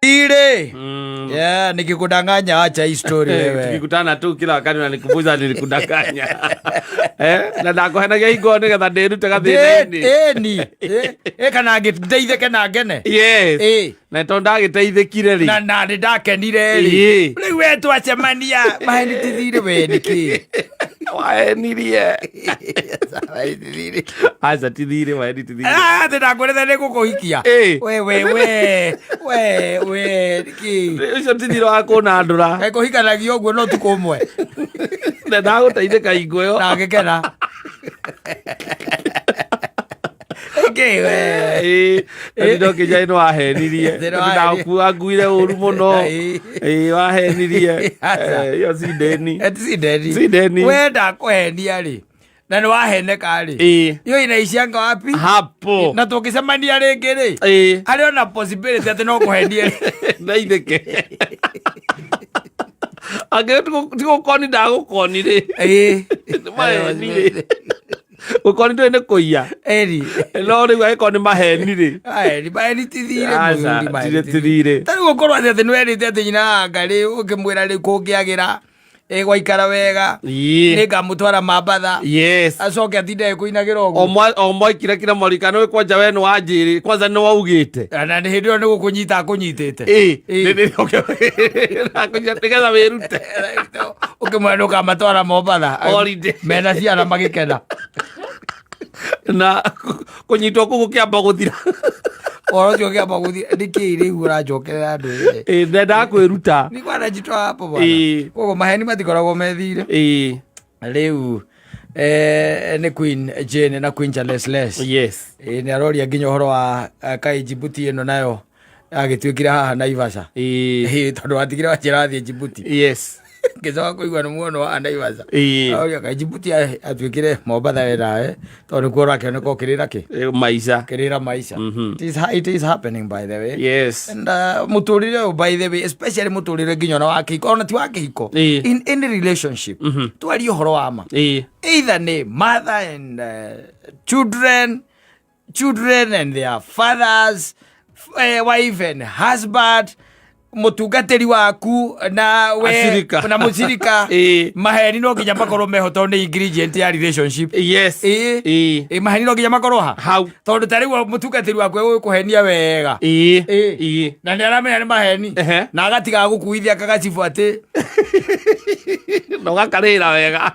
Ile. Yeah, nikikudanganya acha hii story wewe. Tukikutana tu kila wakati unanikumbusha nilikudanganya. Na ndakohenagia hingo nigetha ndirute gathina-ini. Kana ngiteithĩke na ngene. Yes. Na to ndagĩteithĩkire ri. Na ndakenire ri. Rĩu we twacemania maheni tithire we niki. Wahenirie. Aca tithire maheni tithire. Ndakwĩrĩte nĩngũkũhikia. We niki. Ucio tithire wa kũnandũra. Kũhikanagia ũguo no tukũ ũmwe. Na ndagũteithĩka hingo ĩyo. Na ngĩkena. Ndo kijai no ahenirie ndakua nguire uru muno wahenirie yo sideni wenda kuhenia ri na ni waheneka ri yo inaishianga wapi hapo na tukicemania ringi ri ari ona possibility ati no kuhenie na itheke age tugukoni ndagukoni ri ukoni twende kuia eri no riu agiko ni maheni ri maheni tithire tari gukorwo ati nwerite ati nyina ngari ukimwira ri kungiagira gwaikara wega ningamutwara mambatha acoke atinde kuinagira uguo omwaikire kira morikano we kwanja we ni wanjiri kwanza ni waugite na ni hindi yo ni gukunyita akunyitite nigetha wirute ukimwena ukamatwara mambatha mena ciana magikena na kunyitwo kugu kiamba guthira orocio kiamba guthira niki riu uracokerera andu ndenda kwiruta ni kwana njitwa hapo bwana koguo maheni matikoragwo methire riu ni Queen Jane na Queen Charles ni aroria nginya uhoro wa kai Djibouti ino nayo agituikire haha Naivasha tondu watigire wachirathie Djibouti ngicoka kuigua nĩ muono wa Naivasha oria kai Djibouti atuikire Mombatha wera tondu kuo rakioneka ukirira ki maisha it is happening by the way and muturire by the way especially muturire nginya na wa kihiko ona ti wa kihiko in any relationship twari uhoro wa ma either ni mother and children and their fathers, wife and husband, mutungatiri waku na we na mucirika maheni no nginya makorwo meho tondu ni ingredient ya relationship maheni no nginya makorwo ha tondu tari mutungatiri waku gukuhenia wega na ni aramenya ni maheni na agatiga gukuithia kagacibu ati no gakarira wega